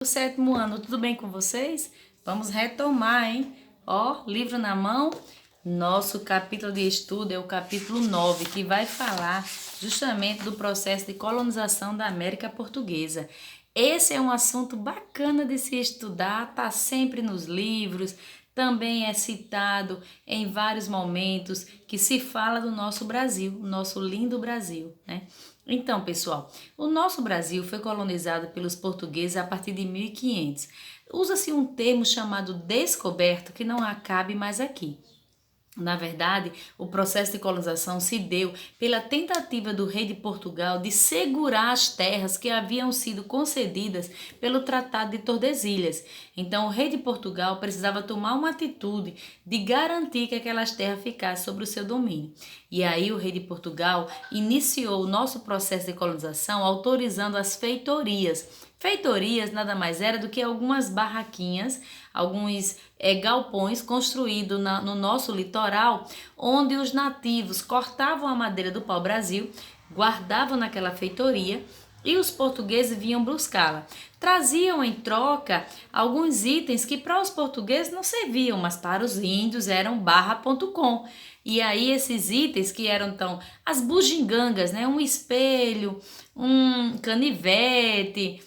Do sétimo ano, tudo bem com vocês? Vamos retomar, hein? Ó, livro na mão. Nosso capítulo de estudo é o capítulo 9, que vai falar justamente do processo de colonização da América Portuguesa. Esse é um assunto bacana de se estudar, tá sempre nos livros, também é citado em vários momentos que se fala do nosso Brasil, o nosso lindo Brasil, né? Então, pessoal, o nosso Brasil foi colonizado pelos portugueses a partir de 1500. Usa-se um termo chamado descoberto que não cabe mais aqui. Na verdade, o processo de colonização se deu pela tentativa do rei de Portugal de segurar as terras que haviam sido concedidas pelo Tratado de Tordesilhas. Então, o rei de Portugal precisava tomar uma atitude de garantir que aquelas terras ficassem sob o seu domínio. E aí, o rei de Portugal iniciou o nosso processo de colonização autorizando as feitorias. Feitorias nada mais era do que algumas barraquinhas, alguns galpões construídos no nosso litoral, onde os nativos cortavam a madeira do pau-brasil, guardavam naquela feitoria e os portugueses vinham buscá-la. Traziam em troca alguns itens que para os portugueses não serviam, mas para os índios eram barra.com. E aí esses itens que eram então as bugigangas, né? Um espelho, um canivete,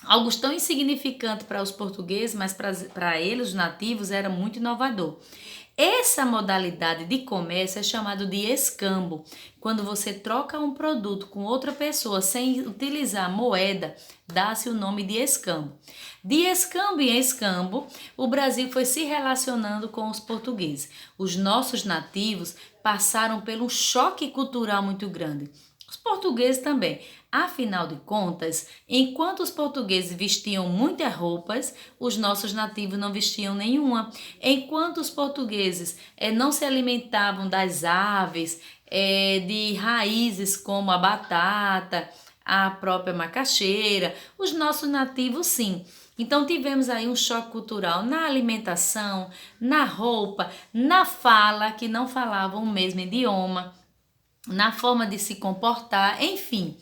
algo tão insignificante para os portugueses, mas para eles, os nativos, era muito inovador. Essa modalidade de comércio é chamado de escambo. Quando você troca um produto com outra pessoa sem utilizar moeda, dá-se o nome de escambo. De escambo em escambo, o Brasil foi se relacionando com os portugueses. Os nossos nativos passaram por um choque cultural muito grande. Os portugueses também. Afinal de contas, enquanto os portugueses vestiam muitas roupas, os nossos nativos não vestiam nenhuma. Enquanto os portugueses não se alimentavam das aves, de raízes como a batata, a própria macaxeira, os nossos nativos sim. Então tivemos aí um choque cultural na alimentação, na roupa, na fala, que não falavam o mesmo idioma, na forma de se comportar, enfim.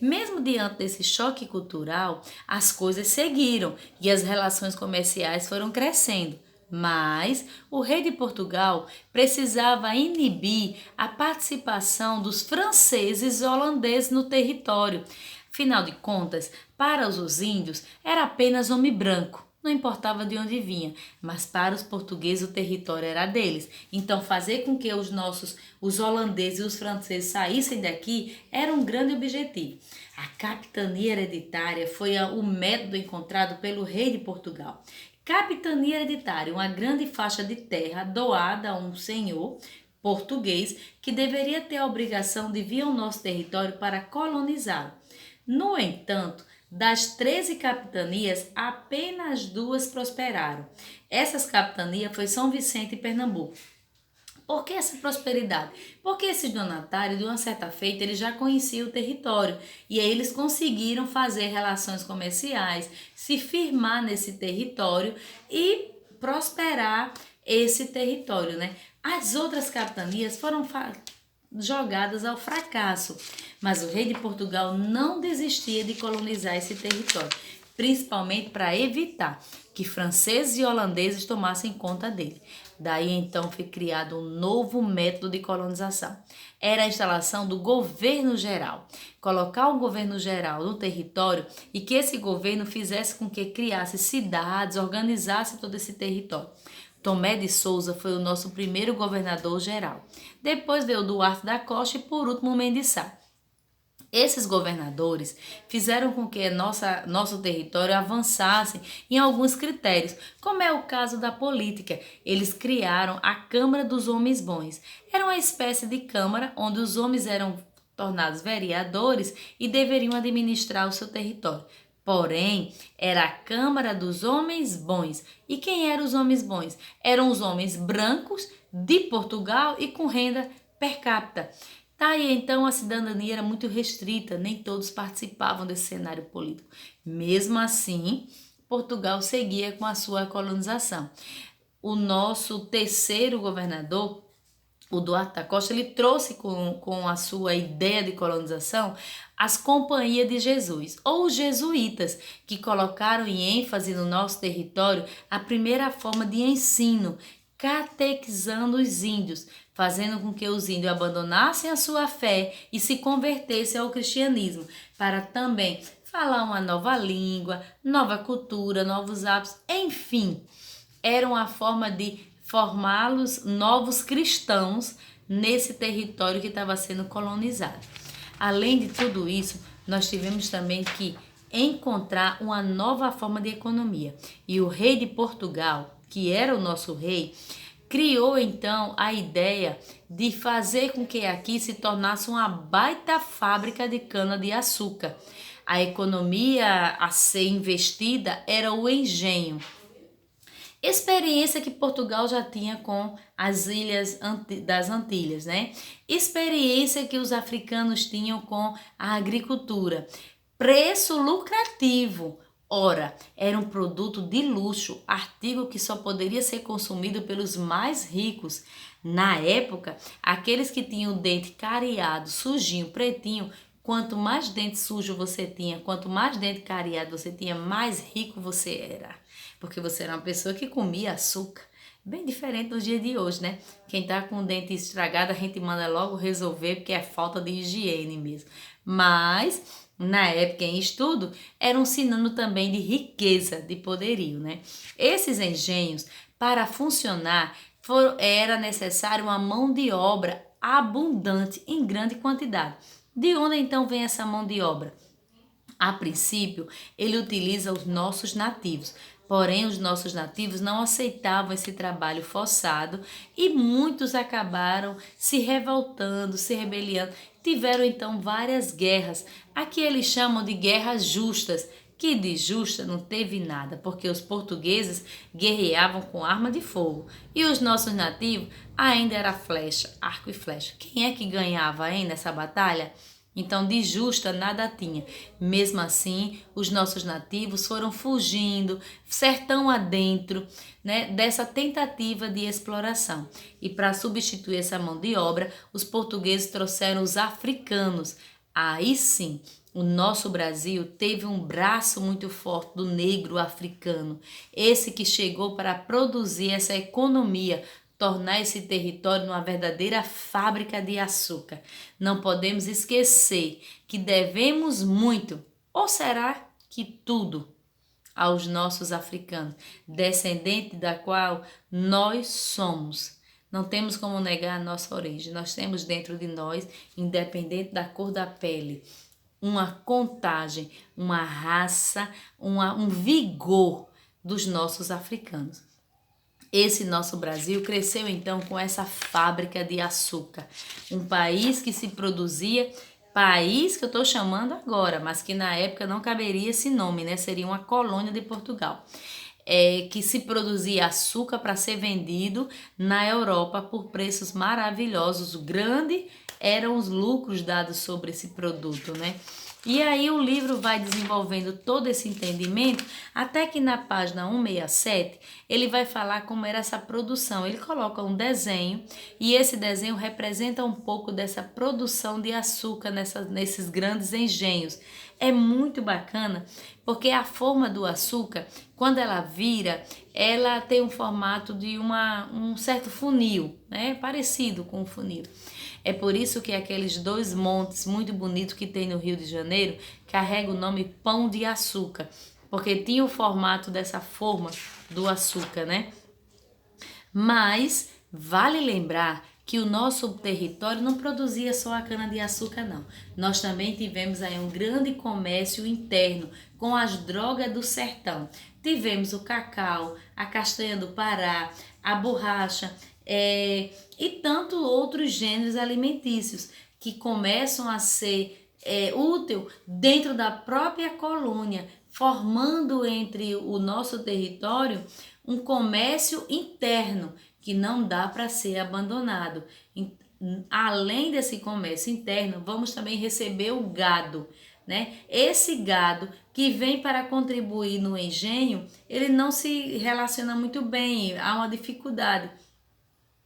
Mesmo diante desse choque cultural, as coisas seguiram e as relações comerciais foram crescendo. Mas o rei de Portugal precisava inibir a participação dos franceses e holandeses no território. Afinal de contas, para os índios era apenas homem branco. Não importava de onde vinha, mas para os portugueses o território era deles. Então fazer com que os holandeses e os franceses saíssem daqui era um grande objetivo. A capitania hereditária foi o método encontrado pelo rei de Portugal. Capitania hereditária, uma grande faixa de terra doada a um senhor português que deveria ter a obrigação de vir ao nosso território para colonizá-lo. No entanto, das 13 capitanias, apenas 2 prosperaram. Essas capitanias foi São Vicente e Pernambuco. Por que essa prosperidade? Porque esses donatários, de uma certa feita, eles já conheciam o território e aí eles conseguiram fazer relações comerciais, se firmar nesse território e prosperar esse território, né? As outras capitanias foram jogadas ao fracasso, mas o rei de Portugal não desistia de colonizar esse território, principalmente para evitar que franceses e holandeses tomassem conta dele. Daí então foi criado um novo método de colonização. Era a instalação do governo geral. Colocar o governo geral no território e que esse governo fizesse com que criasse cidades, organizasse todo esse território. Tomé de Souza foi o nosso primeiro governador geral. Depois veio Duarte da Costa e por último Mendes Sá. Esses governadores fizeram com que nosso território avançasse em alguns critérios, como é o caso da política. Eles criaram a Câmara dos Homens Bons. Era uma espécie de câmara onde os homens eram tornados vereadores e deveriam administrar o seu território. Porém, era a Câmara dos Homens Bons. E quem eram os homens bons? Eram os homens brancos de Portugal e com renda per capita. Daí então a cidadania era muito restrita, nem todos participavam desse cenário político. Mesmo assim, Portugal seguia com a sua colonização. O nosso terceiro governador o Duarte da Costa, ele trouxe com a sua ideia de colonização as Companhias de Jesus, ou os jesuítas, que colocaram em ênfase no nosso território a primeira forma de ensino, catequizando os índios, fazendo com que os índios abandonassem a sua fé e se convertessem ao cristianismo, para também falar uma nova língua, nova cultura, novos hábitos, enfim, era uma forma de formá-los novos cristãos nesse território que estava sendo colonizado. Além de tudo isso, nós tivemos também que encontrar uma nova forma de economia. E o rei de Portugal, que era o nosso rei, criou então a ideia de fazer com que aqui se tornasse uma baita fábrica de cana-de-açúcar. A economia a ser investida era o engenho. Experiência que Portugal já tinha com as ilhas das Antilhas, né? Experiência que os africanos tinham com a agricultura. Preço lucrativo. Ora, era um produto de luxo, artigo que só poderia ser consumido pelos mais ricos. Na época, aqueles que tinham o dente cariado, sujinho, pretinho, quanto mais dente sujo você tinha, quanto mais dente cariado você tinha, mais rico você era. Porque você era uma pessoa que comia açúcar. Bem diferente dos dias de hoje, né? Quem tá com o dente estragado, a gente manda logo resolver, porque é falta de higiene mesmo. Mas, na época em estudo, era um sinônimo também de riqueza, de poderio, né? Esses engenhos, para funcionar, era necessário uma mão de obra abundante, em grande quantidade. De onde então vem essa mão de obra? A princípio, ele utiliza os nossos nativos, porém os nossos nativos não aceitavam esse trabalho forçado e muitos acabaram se revoltando, se rebelando. Tiveram então várias guerras, aqui eles chamam de guerras justas, que de justa não teve nada, porque os portugueses guerreavam com arma de fogo e os nossos nativos ainda era flecha, arco e flecha. Quem é que ganhava aí nessa batalha? Então, de justa nada tinha. Mesmo assim, os nossos nativos foram fugindo, sertão adentro, né, dessa tentativa de exploração. E para substituir essa mão de obra, os portugueses trouxeram os africanos. Aí sim, o nosso Brasil teve um braço muito forte do negro africano, esse que chegou para produzir essa economia, tornar esse território uma verdadeira fábrica de açúcar. Não podemos esquecer que devemos muito, ou será que tudo, aos nossos africanos, descendente da qual nós somos. Não temos como negar a nossa origem. Nós temos dentro de nós, independente da cor da pele, uma contagem, uma raça, um vigor dos nossos africanos. Esse nosso Brasil cresceu então com essa fábrica de açúcar. Um país que se produzia, país que eu estou chamando agora, mas que na época não caberia esse nome, né? Seria uma colônia de Portugal. Que se produzia açúcar para ser vendido na Europa por preços maravilhosos. Grande eram os lucros dados sobre esse produto, né? E aí o livro vai desenvolvendo todo esse entendimento, até que na página 167 ele vai falar como era essa produção. Ele coloca um desenho e esse desenho representa um pouco dessa produção de açúcar nesses grandes engenhos. É muito bacana porque a forma do açúcar, quando ela vira, ela tem um formato de um certo funil, né? Parecido com um funil. É por isso que aqueles dois montes muito bonitos que tem no Rio de Janeiro carregam o nome Pão de Açúcar, porque tinha o formato dessa forma do açúcar, né? Mas vale lembrar que o nosso território não produzia só a cana-de-açúcar, não. Nós também tivemos aí um grande comércio interno com as drogas do sertão. Tivemos o cacau, a castanha do Pará, a borracha, e tanto outros gêneros alimentícios que começam a ser útil dentro da própria colônia, formando entre o nosso território um comércio interno que não dá para ser abandonado. Além desse comércio interno, vamos também receber o gado, né? Esse gado que vem para contribuir no engenho, ele não se relaciona muito bem, há uma dificuldade.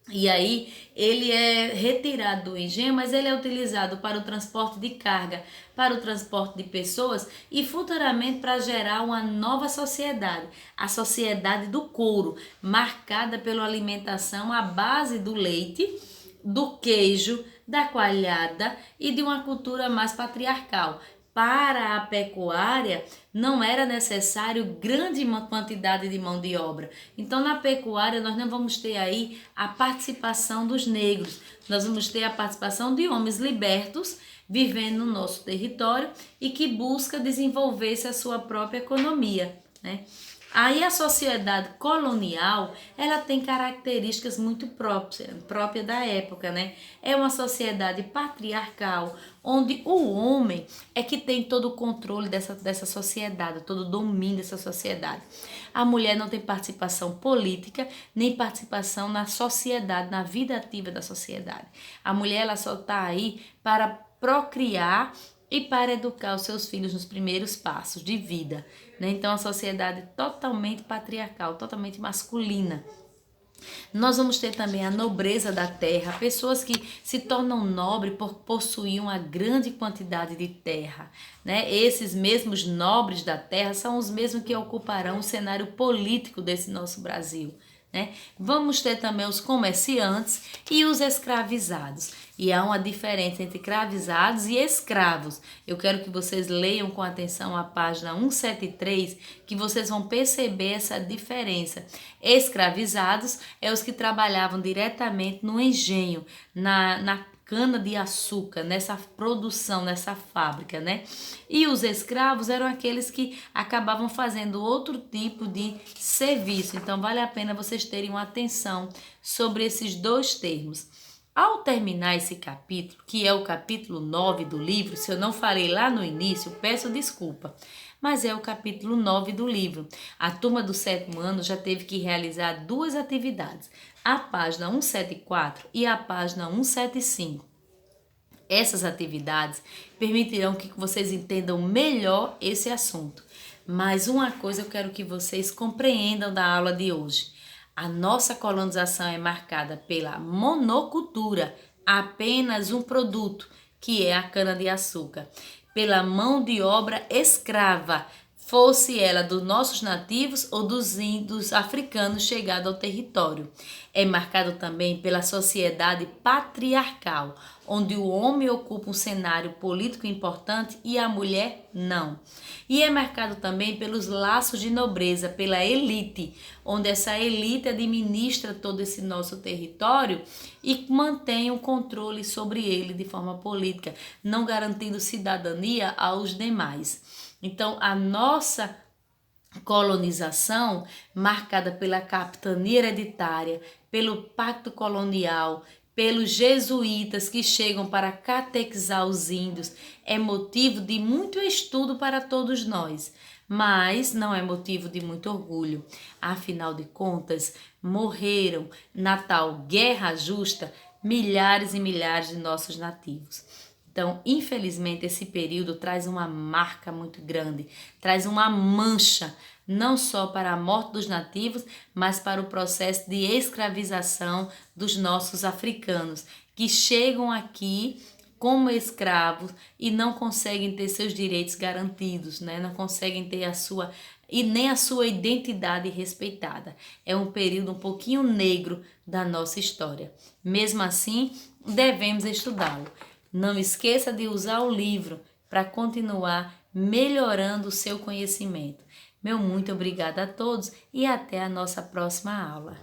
E aí ele é retirado do engenho, mas ele é utilizado para o transporte de carga, para o transporte de pessoas e futuramente para gerar uma nova sociedade, a sociedade do couro, marcada pela alimentação à base do leite, do queijo, da coalhada e de uma cultura mais patriarcal. Para a pecuária, não era necessário grande quantidade de mão de obra. Então, na pecuária, nós não vamos ter aí a participação dos negros, nós vamos ter a participação de homens libertos vivendo no nosso território e que busca desenvolver-se a sua própria economia, né? Aí a sociedade colonial, ela tem características muito próprias da época, né? É uma sociedade patriarcal, onde o homem é que tem todo o controle dessa sociedade, todo o domínio dessa sociedade. A mulher não tem participação política, nem participação na sociedade, na vida ativa da sociedade. A mulher, ela só está aí para procriar e para educar os seus filhos nos primeiros passos de vida, né? Então, a sociedade totalmente patriarcal, totalmente masculina. Nós vamos ter também a nobreza da terra, pessoas que se tornam nobres por possuir uma grande quantidade de terra, né? Esses mesmos nobres da terra são os mesmos que ocuparão o cenário político desse nosso Brasil, né? Vamos ter também os comerciantes e os escravizados. E há uma diferença entre escravizados e escravos. Eu quero que vocês leiam com atenção a página 173, que vocês vão perceber essa diferença. Escravizados é os que trabalhavam diretamente no engenho, na cana de açúcar, nessa produção, nessa fábrica, né? E os escravos eram aqueles que acabavam fazendo outro tipo de serviço. Então, vale a pena vocês terem uma atenção sobre esses dois termos. Ao terminar esse capítulo, que é o capítulo 9 do livro, se eu não falei lá no início, peço desculpa, mas é o capítulo 9 do livro. A turma do 7º ano já teve que realizar duas atividades, a página 174 e a página 175. Essas atividades permitirão que vocês entendam melhor esse assunto. Mas uma coisa eu quero que vocês compreendam da aula de hoje. A nossa colonização é marcada pela monocultura, apenas um produto, que é a cana-de-açúcar, pela mão de obra escrava, fosse ela dos nossos nativos ou dos índios africanos chegados ao território. É marcado também pela sociedade patriarcal, onde o homem ocupa um cenário político importante e a mulher não. E é marcado também pelos laços de nobreza, pela elite, onde essa elite administra todo esse nosso território e mantém o controle sobre ele de forma política, não garantindo cidadania aos demais. Então, a nossa colonização, marcada pela capitania hereditária, pelo pacto colonial, pelos jesuítas que chegam para catequizar os índios, é motivo de muito estudo para todos nós, mas não é motivo de muito orgulho. Afinal de contas, morreram na tal guerra justa milhares e milhares de nossos nativos. Então, infelizmente, esse período traz uma marca muito grande, traz uma mancha, não só para a morte dos nativos, mas para o processo de escravização dos nossos africanos, que chegam aqui como escravos e não conseguem ter seus direitos garantidos, né? Não conseguem ter e nem a sua identidade respeitada. É um período um pouquinho negro da nossa história. Mesmo assim, devemos estudá-lo. Não esqueça de usar o livro para continuar melhorando o seu conhecimento. Meu muito obrigada a todos e até a nossa próxima aula.